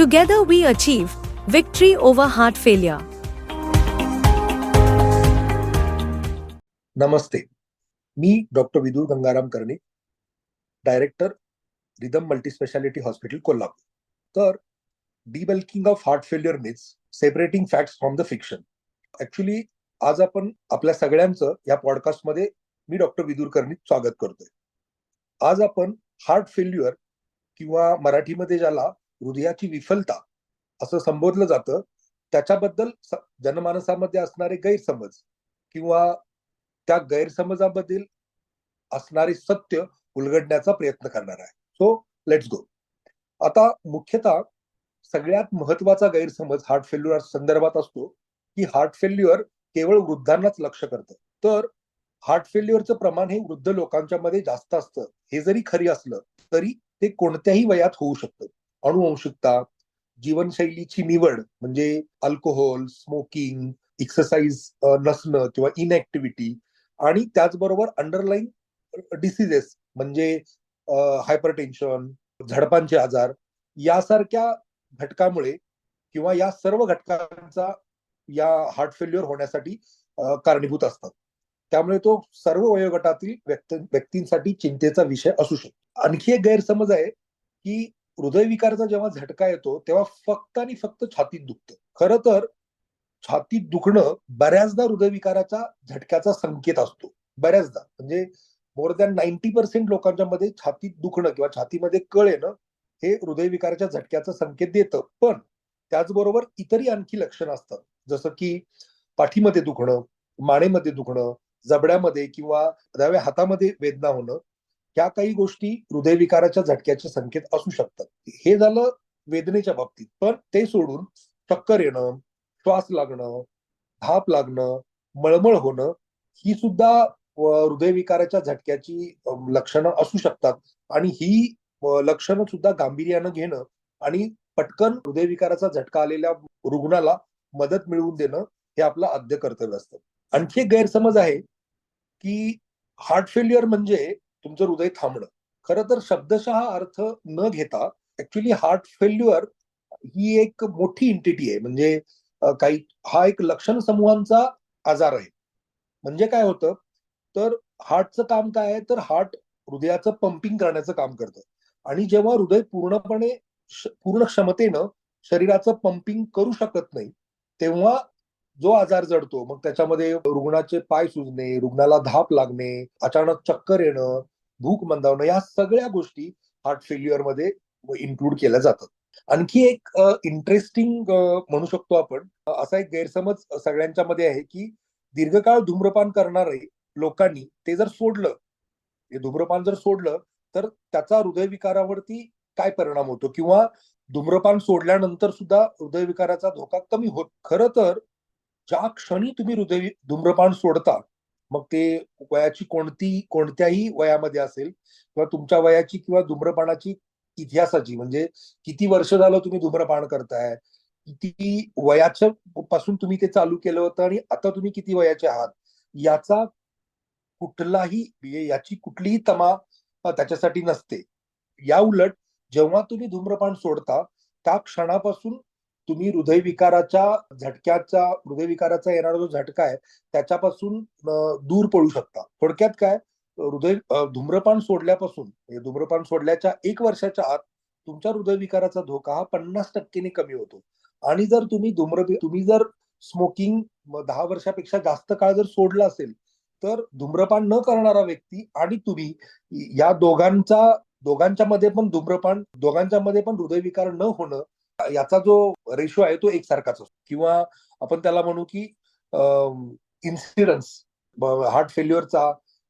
Together we achieve victory over heart failure. नमस्ते. मी doctor Vidur Gangaram Karne, director rhythm multispeciality hospital Kolhapur. तर debunking of heart failure myths, separating facts from the fiction. Actually आज आपण आपल्या सगळ्यांचं या पॉडकास्टमध्ये मी डॉक्टर विदुर कर्णे स्वागत करतोय. आज आपण हार्ट फेल्युअर किंवा मराठीमध्ये ज्याला हृदयाची विफलता असं संबोधलं जातं त्याच्याबद्दल जनमानसामध्ये असणारे गैरसमज किंवा त्या गैरसमजाबद्दल असणारे सत्य उलगडण्याचा प्रयत्न करणार आहे. So let's go. आता मुख्यतः सगळ्यात महत्वाचा गैरसमज हार्ट फेल्युअर संदर्भात असतो की हार्ट फेल्युअर केवळ वृद्धांनाच लक्ष्य करतं. तर हार्ट फेल्युअरचं प्रमाण हे वृद्ध लोकांच्या मध्ये जास्त असतं हे जरी खरी असलं तरी ते कोणत्याही वयात होऊ शकतं. अनुवंशिकता, जीवनशैलीची निवड म्हणजे अल्कोहोल, स्मोकिंग, एक्सरसाइज नसणं किंवा इनऍक्टिव्हिटी आणि त्याचबरोबर अंडरलाईन डिसिजेस म्हणजे हायपरटेन्शन, झडपांचे आजार यासारख्या घटकामुळे किंवा या सर्व घटकांचा या हार्ट फेल्युअर होण्यासाठी कारणीभूत असतात. त्यामुळे तो सर्व वयोगटातील व्यक्तींसाठी चिंतेचा विषय असू शकतो. आणखी एक गैरसमज आहे की हृदयविकाराचा जेव्हा झटका येतो तेव्हा फक्त आणि फक्त छातीत दुखतं. खरं तर छातीत दुखणं बऱ्याचदा हृदयविकाराच्या झटक्याचा संकेत असतो. बऱ्याचदा म्हणजे मोर दॅन 90% लोकांच्या मध्ये छातीत दुखणं किंवा छातीमध्ये कळ येणं हे हृदयविकाराच्या झटक्याचा संकेत देतं. पण त्याचबरोबर इतरही आणखी लक्षणं असतात, जसं की पाठीमध्ये दुखणं, मानेमध्ये दुखणं, जबड्यामध्ये किंवा डाव्या हातामध्ये वेदना होणं. ह्या काही गोष्टी हृदयविकाराच्या झटक्याचे संकेत असू शकतात. हे झालं वेदनेच्या बाबतीत. पण ते सोडून चक्कर येणं, श्वास लागणं, धाप लागणं, मळमळ होणं ही सुद्धा हृदयविकाराच्या झटक्याची लक्षणं असू शकतात. आणि ही लक्षणं सुद्धा गांभीर्यानं घेणं आणि पटकन हृदयविकाराचा झटका आलेल्या रुग्णाला मदत मिळवून देणं हे आपलं आद्य कर्तव्य असतं. आणखी एक गैरसमज आहे की हार्ट फेल्युअर म्हणजे तुमचं हृदय थांबणं. खरं तर शब्दशः अर्थ न घेता ऍक्च्युली हार्ट फेल्युअर ही एक मोठी एंटिटी आहे. म्हणजे काही हा एक लक्षण समूहांचा आजार आहे. म्हणजे काय होतं, तर हार्टचं काम काय आहे, तर हार्ट हृदयाचं पंपिंग करण्याचं काम करतं. आणि जेव्हा हृदय पूर्णपणे पूर्ण क्षमतेनं शरीराचं पंपिंग करू शकत नाही तेव्हा जो आजार जडतो, मग त्याच्यामध्ये रुग्णाचे पाय सुजणे, रुग्णाला धाप लागणे, अचानक चक्कर येणं, भूक मंदावणं या सगळ्या गोष्टी हार्ट फेल्युअर मध्ये इन्क्लूड केल्या जातात. आणखी एक इंटरेस्टिंग म्हणू शकतो आपण असा एक गैरसमज सगळ्यांच्या मध्ये आहे की दीर्घकाळ धूम्रपान करणारे लोकांनी ते जर सोडलं, हे धूम्रपान जर सोडलं तर त्याचा हृदयविकारावरती काय परिणाम होतो किंवा धूम्रपान सोडल्यानंतर सुद्धा हृदयविकाराचा धोका कमी होत. खरं तर ज्या क्षणी तुम्ही धूम्रपान सोडता, मग ते वयाची कोणत्याही वयामध्ये असेल किंवा तुमच्या वयाची किंवा धूम्रपानाची इतिहासाची म्हणजे किती वर्ष झालं तुम्ही धूम्रपान करताय, किती वयाच्या पासून तुम्ही ते चालू केलं होतं आणि आता तुम्ही किती वयाचे आहात याचा याची कुठलीही तमा त्याच्यासाठी नसते. या उलट जेव्हा तुम्ही धूम्रपान सोडता त्या क्षणापासून तुम्ही हृदयविकाराचा येणारा जो झटका आहे त्याच्यापासून दूर पडू शकता. थोडक्यात काय, धूम्रपान सोडल्यापासून म्हणजे धूम्रपान सोडल्याच्या 1 वर्षाच्या आत तुमच्या हृदयविकाराचा धोका हा 50% कमी होतो. आणि जर तुम्ही जर स्मोकिंग 10 वर्षापेक्षा जास्त काळ जर सोडला असेल तर धूम्रपान न करणारा व्यक्ती आणि तुम्ही या दोघांच्या मध्ये पण हृदयविकार न होणं याचा जो रेशो आहे तो एकसारखाच असतो. किंवा आपण त्याला म्हणू की इन्सिडन्स हार्ट फेल्युअरचा,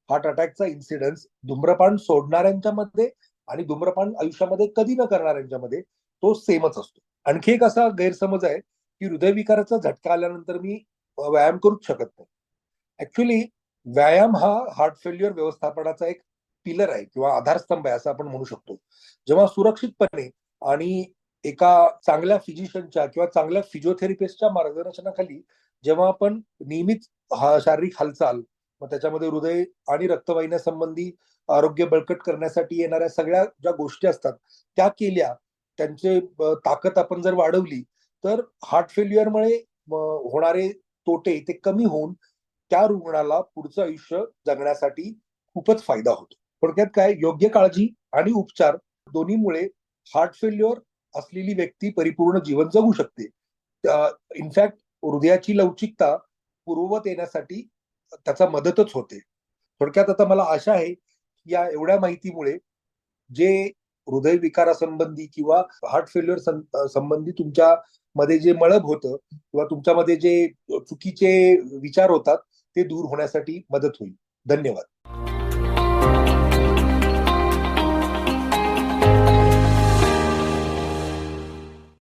हार्ट अटॅकचा इन्सिडन्स धूम्रपान सोडणाऱ्यांच्या मध्ये आणि धूम्रपान आयुष्यामध्ये कधी न करणाऱ्यांच्या मध्ये तो सेमच असतो. आणखी एक असा गैरसमज आहे की हृदयविकाराचा झटका आल्यानंतर मी व्यायाम करूच शकत नाही. ऍक्च्युली व्यायाम हा हार्ट फेल्युअर व्यवस्थापनाचा एक पिलर आहे किंवा आधारस्तंभ आहे असं आपण म्हणू शकतो. जेव्हा सुरक्षितपणे आणि एका चांगल्या फिजिशियनच्या किंवा चांगल्या फिजिओथेरपिस्टच्या मार्गदर्शनाखाली जेव्हा आपण नियमित शारीरिक हालचाल, मग त्याच्यामध्ये हृदय आणि रक्तवाहिन्या संबंधी आरोग्य बळकट करण्यासाठी येणाऱ्या सगळ्या ज्या गोष्टी असतात त्या केल्या त्यांचे ताकद आपण जर वाढवली तर हार्ट फेल्युअरमुळे होणारे तोटे ते कमी होऊन त्या रुग्णाला पुढचं आयुष्य जगण्यासाठी खूपच फायदा होतो. थोडक्यात काय, योग्य काळजी आणि उपचार दोन्हीमुळे हार्ट फेल्युअर असलेली व्यक्ती परिपूर्ण जीवन जगू शकते. इनफॅक्ट हृदयाची लवचिकता पूर्ववत येण्यासाठी त्याचा मदतच होते. थोडक्यात आता मला आशा आहे की या एवढ्या माहितीमुळे जे हृदयविकारासंबंधी किंवा हार्ट फेल्युअर संबंधी तुमच्या मध्ये जे मळब होतं किंवा तुमच्यामध्ये जे चुकीचे विचार होतात ते दूर होण्यासाठी मदत होईल. धन्यवाद.